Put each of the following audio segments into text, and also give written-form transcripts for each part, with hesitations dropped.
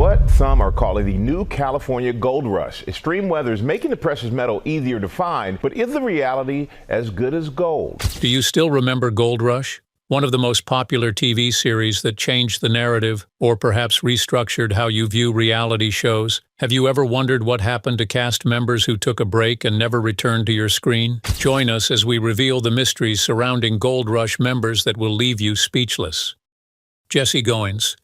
what some are calling the new California gold rush. Extreme weather is making the precious metal easier to find, but is the reality as good as gold? Do you still remember Gold Rush? One of the most popular TV series that changed the narrative, or perhaps restructured how you view reality shows. Have you ever wondered what happened to cast members who took a break and never returned to your screen? Join us as we reveal the mysteries surrounding Gold Rush members that will leave you speechless. Jesse Goins.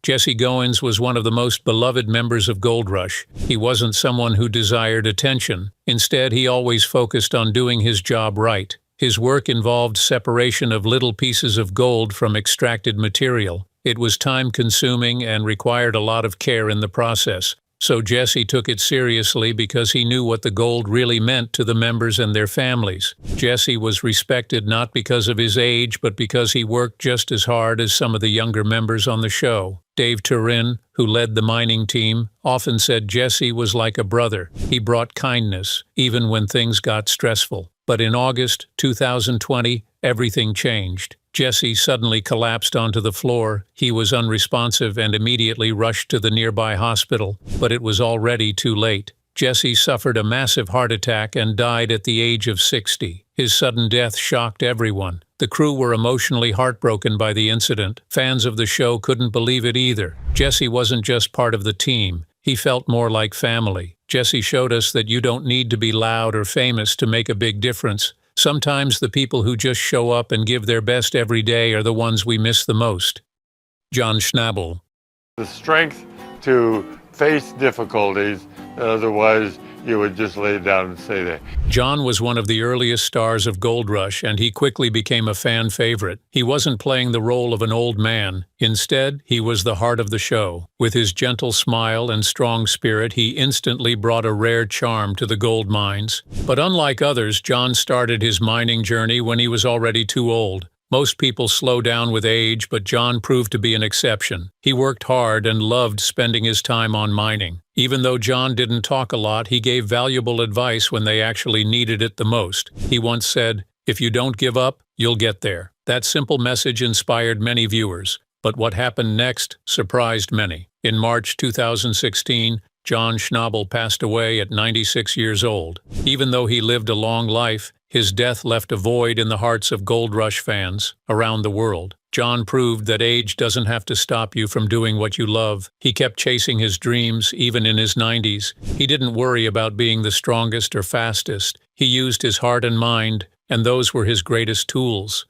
Jesse Goins was one of the most beloved members of Gold Rush. He wasn't someone who desired attention. Instead, he always focused on doing his job right. His work involved separation of little pieces of gold from extracted material. It was time-consuming and required a lot of care in the process. So Jesse took it seriously because he knew what the gold really meant to the members and their families. Jesse was respected not because of his age, but because he worked just as hard as some of the younger members on the show. Dave Turin, who led the mining team, often said Jesse was like a brother. He brought kindness, even when things got stressful. But in August 2020, everything changed. Jesse suddenly collapsed onto the floor. He was unresponsive and immediately rushed to the nearby hospital, but it was already too late. Jesse suffered a massive heart attack and died at the age of 60. His sudden death shocked everyone. The crew were emotionally heartbroken by the incident. Fans of the show couldn't believe it either. Jesse wasn't just part of the team. He felt more like family. Jesse showed us that you don't need to be loud or famous to make a big difference. Sometimes the people who just show up and give their best every day are the ones we miss the most. John Schnabel. The strength to face difficulties, otherwise you would just lay down and stay there. John was one of the earliest stars of Gold Rush, and he quickly became a fan favorite. He wasn't playing the role of an old man. Instead, he was the heart of the show. With his gentle smile and strong spirit, he instantly brought a rare charm to the gold mines. But unlike others, John started his mining journey when he was already too old. Most people slow down with age, but John proved to be an exception. He worked hard and loved spending his time on mining. Even though John didn't talk a lot, he gave valuable advice when they actually needed it the most. He once said, "If you don't give up, you'll get there." That simple message inspired many viewers. But what happened next surprised many. In March 2016, John Schnabel passed away at 96 years old. Even though he lived a long life, his death left a void in the hearts of Gold Rush fans around the world. John proved that age doesn't have to stop you from doing what you love. He kept chasing his dreams, even in his 90s. He didn't worry about being the strongest or fastest. He used his heart and mind, and those were his greatest tools.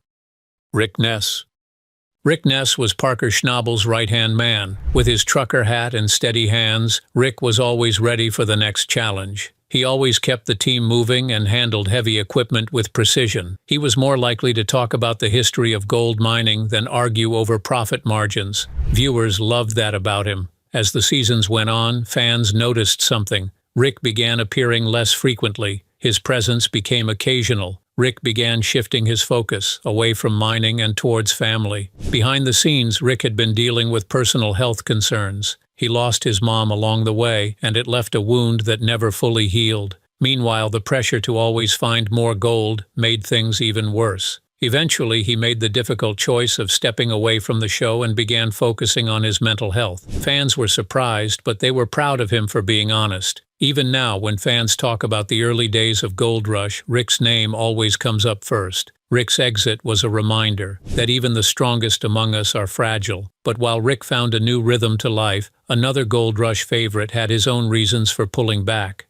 Rick Ness. Rick Ness was Parker Schnabel's right-hand man. With his trucker hat and steady hands, Rick was always ready for the next challenge. He always kept the team moving and handled heavy equipment with precision. He was more likely to talk about the history of gold mining than argue over profit margins. Viewers loved that about him. As the seasons went on, fans noticed something. Rick began appearing less frequently. His presence became occasional. Rick began shifting his focus away from mining and towards family. Behind the scenes, Rick had been dealing with personal health concerns. He lost his mom along the way, and it left a wound that never fully healed. Meanwhile, the pressure to always find more gold made things even worse. Eventually, he made the difficult choice of stepping away from the show and began focusing on his mental health. Fans were surprised, but they were proud of him for being honest. Even now, when fans talk about the early days of Gold Rush, Rick's name always comes up first. Rick's exit was a reminder that even the strongest among us are fragile. But while Rick found a new rhythm to life, another Gold Rush favorite had his own reasons for pulling back.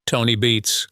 Tony Beets.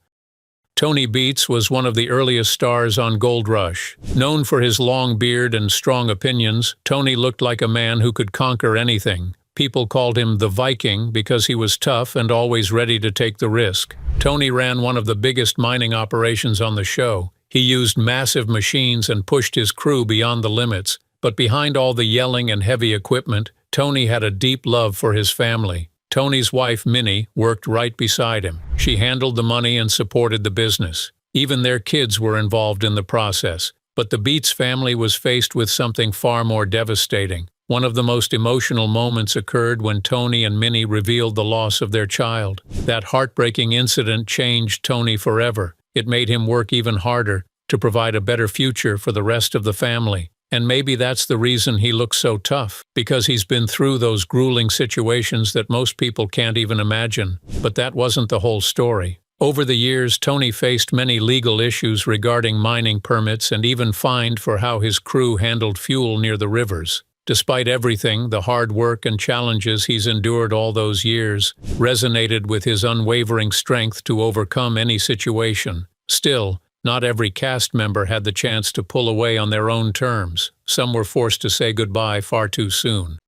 Tony Beets was one of the earliest stars on Gold Rush. Known for his long beard and strong opinions, Tony looked like a man who could conquer anything. People called him the Viking because he was tough and always ready to take the risk. Tony ran one of the biggest mining operations on the show. He used massive machines and pushed his crew beyond the limits. But behind all the yelling and heavy equipment, Tony had a deep love for his family. Tony's wife, Minnie, worked right beside him. She handled the money and supported the business. Even their kids were involved in the process. But the Beets family was faced with something far more devastating. One of the most emotional moments occurred when Tony and Minnie revealed the loss of their child. That heartbreaking incident changed Tony forever. It made him work even harder to provide a better future for the rest of the family. And maybe that's the reason he looks so tough, because he's been through those grueling situations that most people can't even imagine. But that wasn't the whole story. Over the years, Tony faced many legal issues regarding mining permits and even fined for how his crew handled fuel near the rivers. Despite everything, the hard work and challenges he's endured all those years resonated with his unwavering strength to overcome any situation. Still, not every cast member had the chance to pull away on their own terms. Some were forced to say goodbye far too soon.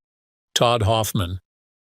Todd Hoffman.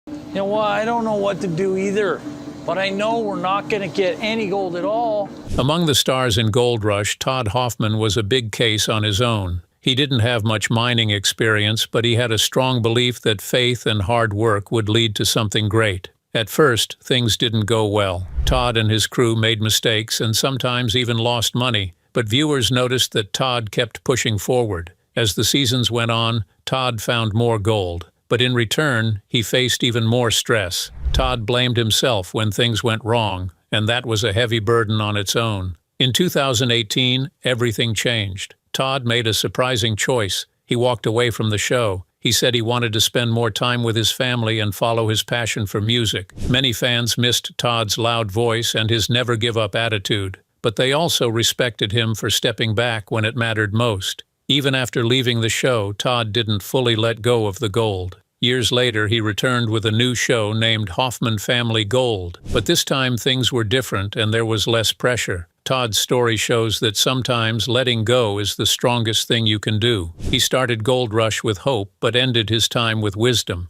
You know what? I don't know what to do either, but I know we're not going to get any gold at all. Among the stars in Gold Rush, Todd Hoffman was a big case on his own. He didn't have much mining experience, but he had a strong belief that faith and hard work would lead to something great. At first, things didn't go well. Todd and his crew made mistakes and sometimes even lost money, but viewers noticed that Todd kept pushing forward. As the seasons went on, Todd found more gold, but in return, he faced even more stress. Todd blamed himself when things went wrong, and that was a heavy burden on its own. In 2018, everything changed. Todd made a surprising choice. He walked away from the show. He said he wanted to spend more time with his family and follow his passion for music. Many fans missed Todd's loud voice and his never-give-up attitude, but they also respected him for stepping back when it mattered most. Even after leaving the show, Todd didn't fully let go of the gold. Years later, he returned with a new show named Hoffman Family Gold, but this time things were different and there was less pressure. Todd's story shows that sometimes letting go is the strongest thing you can do. He started Gold Rush with hope, but ended his time with wisdom.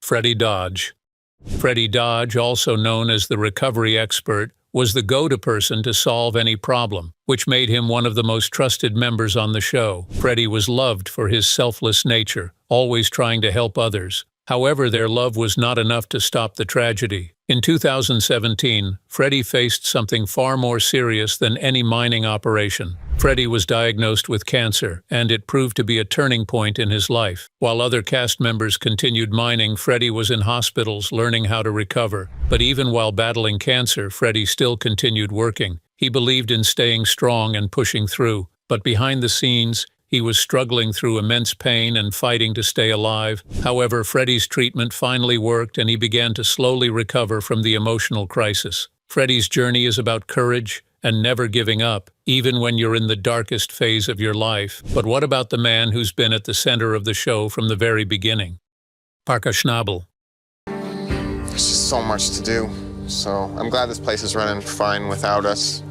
Freddie Dodge. Freddie Dodge, also known as the recovery expert, was the go-to person to solve any problem, which made him one of the most trusted members on the show. Freddie was loved for his selfless nature, always trying to help others. However, their love was not enough to stop the tragedy. In 2017, Freddie faced something far more serious than any mining operation. Freddie was diagnosed with cancer, and it proved to be a turning point in his life. While other cast members continued mining, Freddie was in hospitals learning how to recover. But even while battling cancer, Freddie still continued working. He believed in staying strong and pushing through. But behind the scenes, he was struggling through immense pain and fighting to stay alive. However, Freddie's treatment finally worked and he began to slowly recover from the emotional crisis. Freddie's journey is about courage and never giving up, even when you're in the darkest phase of your life. But what about the man who's been at the center of the show from the very beginning? Parker Schnabel. There's just so much to do, so I'm glad this place is running fine without us.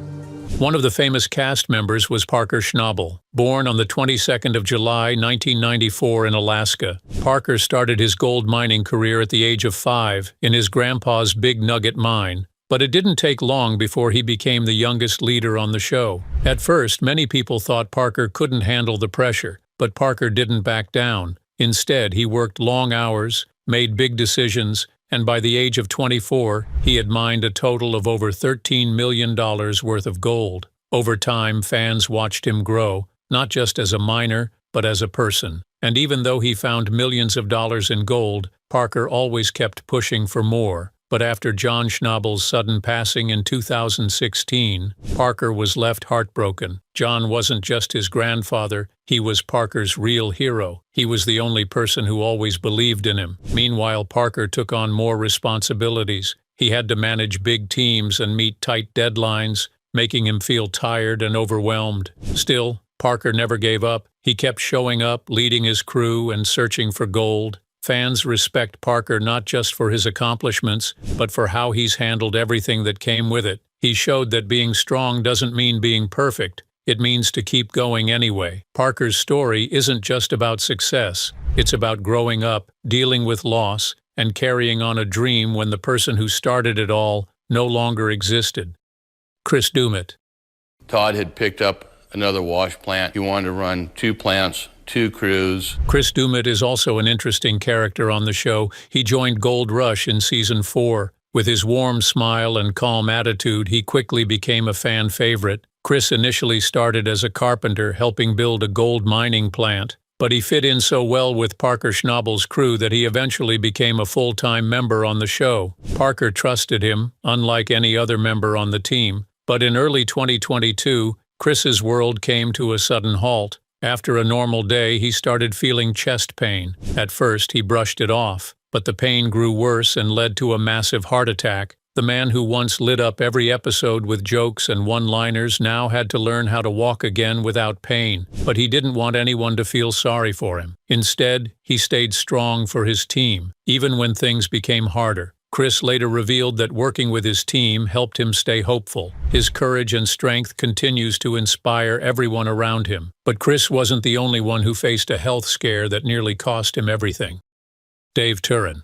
One of the famous cast members was Parker Schnabel. Born on the 22nd of July, 1994 in Alaska, Parker started his gold mining career at the age of 5 in his grandpa's Big Nugget mine. But it didn't take long before he became the youngest leader on the show. At first, many people thought Parker couldn't handle the pressure, but Parker didn't back down. Instead, he worked long hours, made big decisions, and by the age of 24, he had mined a total of over $13 million worth of gold. Over time, fans watched him grow, not just as a miner, but as a person. And even though he found millions of dollars in gold, Parker always kept pushing for more. But after John Schnabel's sudden passing in 2016, Parker was left heartbroken. John wasn't just his grandfather, he was Parker's real hero. He was the only person who always believed in him. Meanwhile, Parker took on more responsibilities. He had to manage big teams and meet tight deadlines, making him feel tired and overwhelmed. Still, Parker never gave up. He kept showing up, leading his crew, and searching for gold. Fans respect Parker not just for his accomplishments, but for how he's handled everything that came with it. He showed that being strong doesn't mean being perfect. It means to keep going anyway. Parker's story isn't just about success. It's about growing up, dealing with loss, and carrying on a dream when the person who started it all no longer existed. Chris Dumit. Todd had picked up another wash plant. He wanted to run 2 plants, 2 crews. Chris Dumit is also an interesting character on the show. He joined Gold Rush in Season 4. With his warm smile and calm attitude, he quickly became a fan favorite. Chris initially started as a carpenter, helping build a gold mining plant. But he fit in so well with Parker Schnabel's crew that he eventually became a full-time member on the show. Parker trusted him, unlike any other member on the team. But in early 2022, Chris's world came to a sudden halt. After a normal day, he started feeling chest pain. At first, he brushed it off, but the pain grew worse and led to a massive heart attack. The man who once lit up every episode with jokes and one-liners now had to learn how to walk again without pain, but he didn't want anyone to feel sorry for him. Instead, he stayed strong for his team, even when things became harder. Chris later revealed that working with his team helped him stay hopeful. His courage and strength continues to inspire everyone around him. But Chris wasn't the only one who faced a health scare that nearly cost him everything. Dave Turin.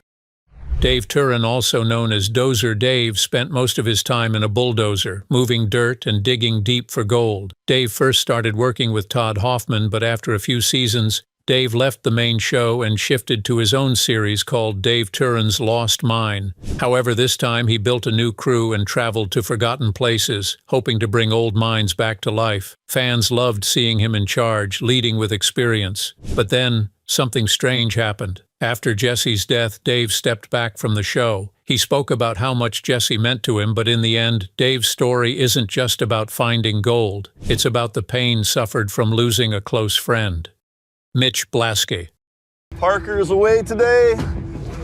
Dave Turin, also known as Dozer Dave, spent most of his time in a bulldozer, moving dirt and digging deep for gold. Dave first started working with Todd Hoffman, but after a few seasons, Dave left the main show and shifted to his own series called Dave Turin's Lost Mine. However, this time he built a new crew and traveled to forgotten places, hoping to bring old mines back to life. Fans loved seeing him in charge, leading with experience. But then, something strange happened. After Jesse's death, Dave stepped back from the show. He spoke about how much Jesse meant to him, but in the end, Dave's story isn't just about finding gold. It's about the pain suffered from losing a close friend. Mitch Blasky. Parker's away today.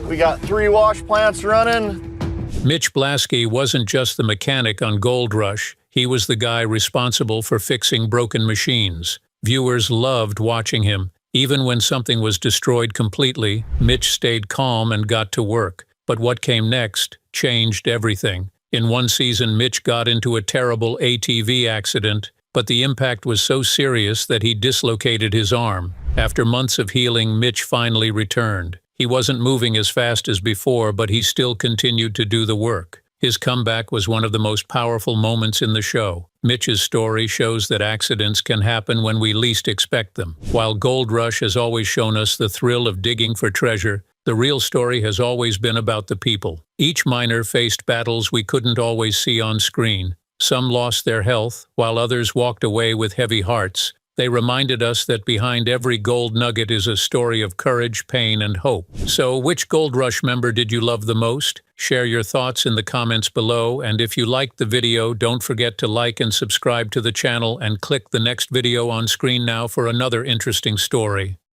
We got 3 wash plants running. Mitch Blasky wasn't just the mechanic on Gold Rush. He was the guy responsible for fixing broken machines. Viewers loved watching him. Even when something was destroyed completely, Mitch stayed calm and got to work. But what came next changed everything. In one season, Mitch got into a terrible ATV accident, but the impact was so serious that he dislocated his arm. After months of healing, Mitch finally returned. He wasn't moving as fast as before, but he still continued to do the work. His comeback was one of the most powerful moments in the show. Mitch's story shows that accidents can happen when we least expect them. While Gold Rush has always shown us the thrill of digging for treasure, the real story has always been about the people. Each miner faced battles we couldn't always see on screen. Some lost their health, while others walked away with heavy hearts. They reminded us that behind every gold nugget is a story of courage, pain, and hope. So, which Gold Rush member did you love the most? Share your thoughts in the comments below, and if you liked the video, don't forget to like and subscribe to the channel and click the next video on screen now for another interesting story.